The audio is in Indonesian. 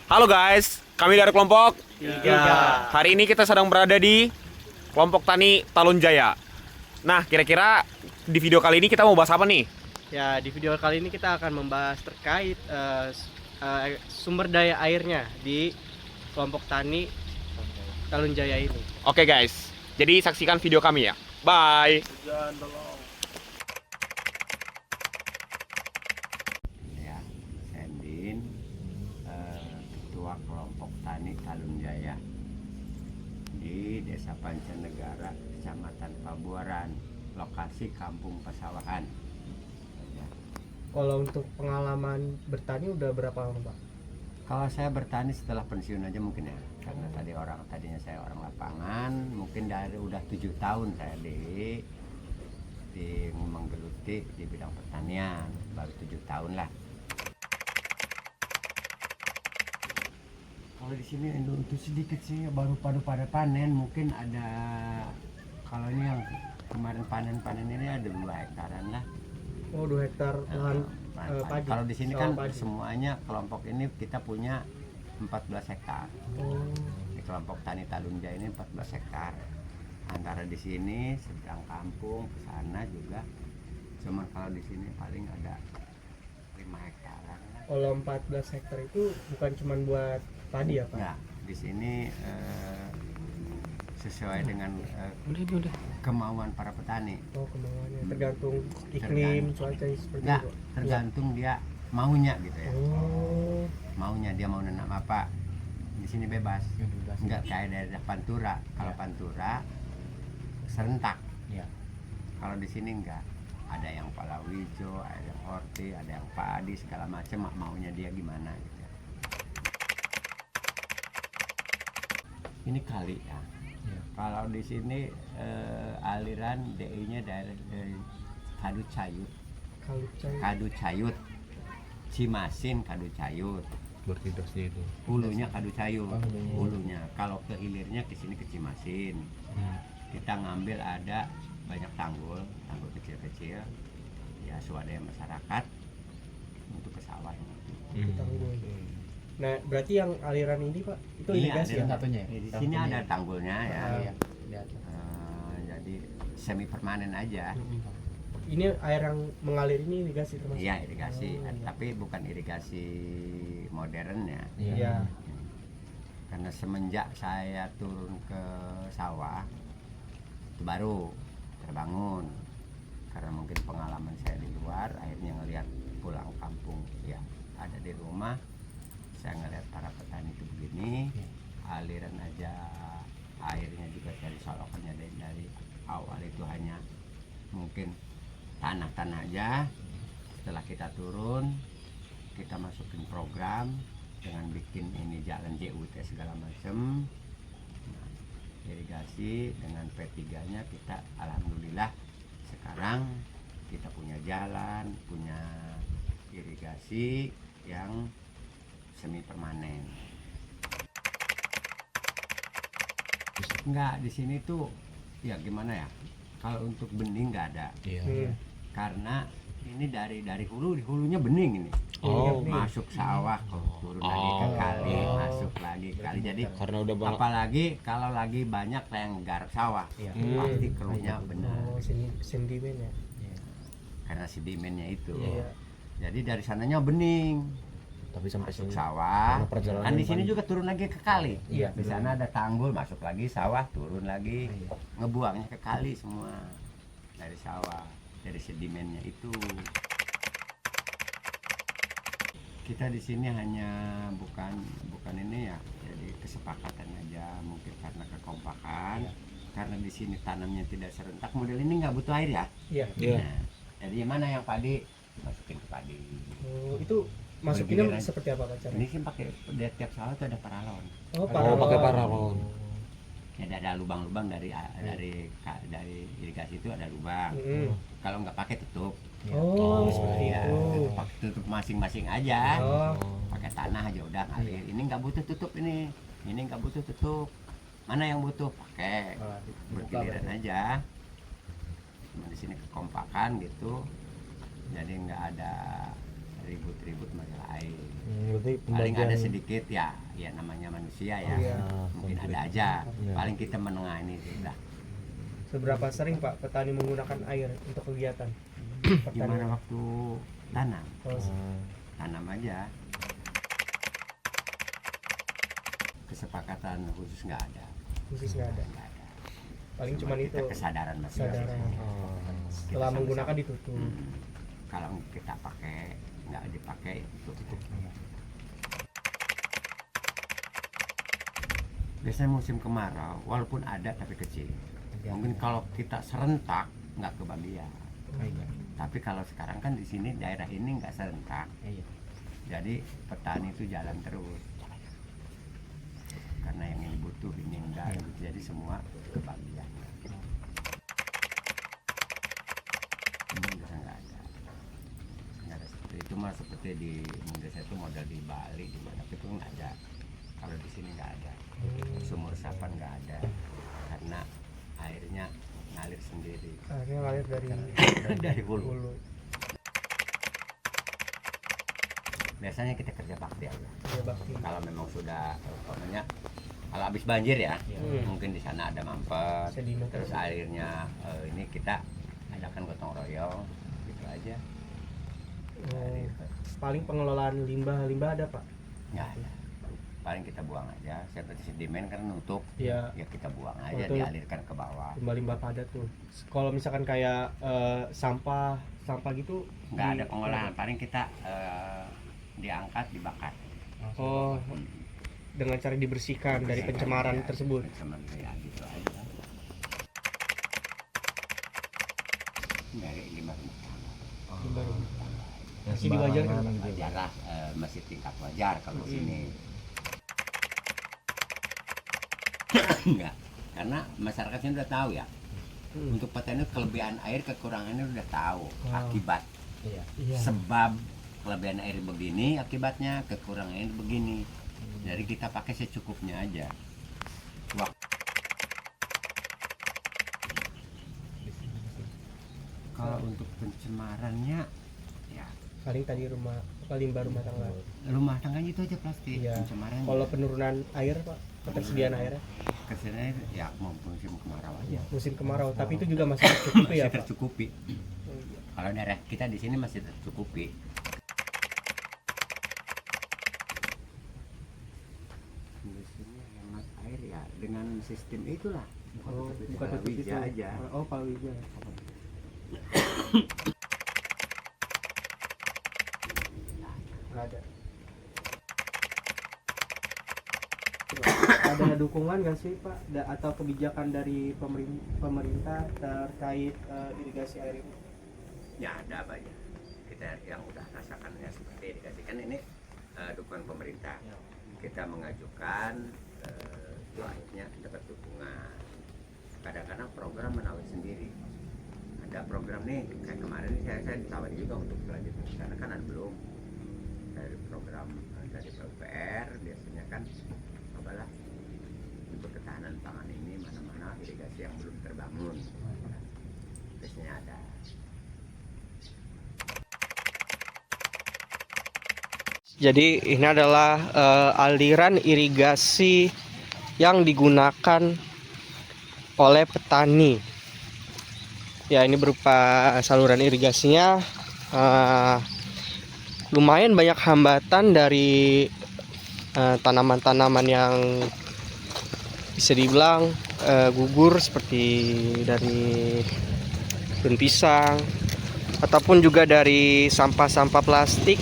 Halo guys, kami dari kelompok 3. Hari ini kita sedang berada di kelompok tani Talun Jaya. Nah, kira-kira di video kali ini kita mau bahas apa nih? Ya, di video kali ini kita akan membahas terkait sumber daya airnya di kelompok tani Talun Jaya ini. Oke guys, jadi saksikan video kami ya. Bye. Ya, Sendin, ketua kelompok tani Talun Jaya di Desa Pancanegara, Kecamatan Pabuaran, lokasi Kampung Pesawahan. Ya. Kalau untuk pengalaman bertani udah berapa lama, Pak? Kalau saya bertani setelah pensiun aja mungkin ya, karena tadinya saya orang lapangan, mungkin dari udah 7 tahun saya di menggeluti di bidang pertanian, baru 7 tahun lah. Kalau di sini itu sedikit sih, baru pada panen, mungkin ada, kalau ini yang kemarin panen ini ada 2 hektaran lah. Oh, 2 hektar lahan padi. Kalau di sini Sawah kan padi. semuanya kelompok ini kita punya 14 hektar. Oh, Di kelompok tani Talun Jaya ini 14 hektar. Antara di sini sedang kampung ke sana juga. Cuman kalau di sini paling ada 5 hektaran. kalau 14 hektar itu bukan cuma buat padi ya, Pak? Enggak, di sini sesuai dengan kemauan para petani. Oh, kemauannya tergantung iklim, cuaca seperti Enggak, itu. tergantung dia maunya gitu ya. Oh, Maunya dia mau nanam apa. Di sini bebas. Enggak kayak daerah Pantura. Kalau Pantura serentak. Kalau di sini enggak. Ada yang palawija, ada yang horti, ada yang padi, segala macam, maunya dia gimana gitu. Ini kali ya. Kalau di sini aliran DI-nya dari Kadu Cayut, kalucai. Kadu Cayut, Cimasin Kadu Cayut. Berarti dasnya itu. Hulunya Kadu Cayut, hulunya. Kalau ke hilirnya ke sini ke Cimasin. Kita ngambil ada banyak tanggul kecil-kecil, ya swadaya masyarakat untuk ke sawah. Tanggul. Nah, berarti yang aliran ini, Pak, itu irigasi ya? Satunya. Di sini ada tanggulnya ya. Iya. Jadi semi permanen aja. Ini air yang mengalir ini irigasi termasuk? Iya, irigasi, Oh, iya. tapi bukan irigasi modern ya. Iya. Karena semenjak saya turun ke sawah itu baru terbangun. Karena mungkin pengalaman saya di luar, akhirnya ngelihat pulang kampung ya ada di rumah, saya ngelihat para petani itu begini, aliran aja airnya juga dari solokannya dari awal itu hanya mungkin tanah-tanah aja. Setelah kita turun, kita masukin program dengan bikin ini jalan JUT segala macam. Nah, irigasi dengan P3-nya kita alhamdulillah sekarang kita punya jalan, punya irigasi yang semi permanen. Enggak, di sini tuh ya gimana ya? Kalau untuk bening nggak ada. Hmm. Karena ini dari hulu, di hulunya bening ini. Oh, Masuk sawah, turun lagi ke kali, masuk lagi ke kali. Jadi Karena udah banyak. apalagi kalau lagi banyak yang garap sawah, pasti keruhnya benar. Oh, sentimen ya? Karena sedimennya itu. Iya. Jadi dari sananya bening, Tapi sampai masuk sini. sawah. Karena perjalanan Kan di sini panjang. juga turun lagi ke kali. Iya. Di sana ada tanggul, masuk lagi sawah, turun lagi, ngebuangnya ke kali semua dari sawah, dari sedimennya itu. Kita di sini hanya bukan ini ya, jadi kesepakatan aja, mungkin karena kekompakan. Karena di sini tanamnya tidak serentak, model ini nggak butuh air ya. Iya. Iya. Nah, jadi mana yang padi masukin ke padi. Oh, itu masukinnya Giliran. seperti apa, Pak, caranya? Ini sih pakai di tiap sawah itu ada paralon. Oh, pakai paralon. Ya, ada lubang-lubang dari irigasi itu ada lubang. Kalau nggak pakai tutup. Oh, seperti Ya, itu. pakai tutup masing-masing aja. Oh, Pakai tanah aja udah ngalir. Ini nggak butuh tutup ini nggak butuh tutup. Mana yang butuh pakai bergiliran aja. Cuma di sini kekompakan gitu. Jadi nggak ada ribut-ribut masalah air. Berarti Paling ada pembagian sedikit ya namanya manusia ya. Iya. Mungkin konflik. ada aja. Iya. Paling kita menengani sudah. Seberapa sering Pak petani menggunakan air untuk kegiatan? Gimana waktu tanam? Oh, Tanam aja. Kesepakatan khusus nggak ada. khusus nggak ada. Nggak ada. Paling Cuma cuman kita itu kesadaran masing-masing. kesadaran. Oh. Setelah Kita menggunakan sama-sama. ditutup. Kalau kita pakai nggak dipakai itu. Biasanya musim kemarau, walaupun ada tapi kecil. Mungkin kalau kita serentak nggak kebagian. Tapi kalau sekarang kan di sini daerah ini nggak serentak. Jadi petani itu jalan terus. Karena yang ini butuh ini enggak, jadi semua kebagian. Ini udah nggak ada. Nggak ada seperti itu mah seperti di Indonesia itu model di Bali di mana itu nggak ada. Kalau di sini nggak ada. Sumur resapan nggak ada karena airnya ngalir sendiri Akhirnya ngalir dari dari hulu. hulu. Biasanya kita kerja bakti aja. Ya, bakti. Kalau memang sudah umpamanya kalau habis banjir ya, mungkin di sana ada mampet, Sedimen. terus airnya ini kita adakan gotong royong gitu aja. Oh, paling pengelolaan limbah ada Pak? Nggak ada. Paling kita buang aja. Seperti sedimen kan nutup, Ya, ya kita buang aja, Betul. dialirkan ke bawah. limbah padat tuh. Kalau misalkan kayak sampah gitu Nggak ada di- pengolahan. Paling kita diangkat, dibakar. Oh, dengan cara dibersihkan dari pencemaran Ya, tersebut. pencemaran ya gitu aja. Dari limbah rumah tangga. Limbah rumah tangga. Masih diwajarkan, Pak? Wajar lah, masih tingkat wajar kalau sini. Enggak, karena masyarakat sini udah tahu ya. Untuk petani kelebihan air kekurangannya udah tahu akibat. Iya. Sebab kelebihan air begini akibatnya kekurangan air begini. Jadi kita pakai secukupnya aja. Kalau untuk pencemarannya ya Paling tadi limbah rumah tangga. rumah tangganya itu aja plastik. Iya. Pencemarannya Kalau penurunan air Pak, ketersediaan airnya kesini ya mau musim kemarau aja. musim kemarau, tapi itu juga masih tercukupi ya Masih Pak. tercukupi. Kalau daerah kita di sini masih tercukupi. Di sini hemat air ya dengan sistem itulah. Oh, buka bukan tutup itu aja. Oh, palawija. Nggak ada. Ada dukungan nggak sih Pak atau kebijakan dari pemerintah terkait irigasi air ini? Ya ada apa aja. Kita yang udah rasakan ya seperti irigasi kan ini dukungan pemerintah. Kita mengajukan itu akhirnya dapat dukungan. Kadang-kadang program menawar sendiri. Ada program nih kayak kemarin ini saya ditawari juga untuk selanjutnya karena kan ada belum dari program dari PUPR biasanya kan apalah untuk ketahanan pangan ini mana-mana irigasi yang belum terbangun biasanya ada. Jadi ini adalah aliran irigasi yang digunakan oleh petani. Ya, ini berupa saluran irigasinya. Lumayan banyak hambatan dari tanaman-tanaman yang bisa dibilang gugur seperti dari daun pisang ataupun juga dari sampah-sampah plastik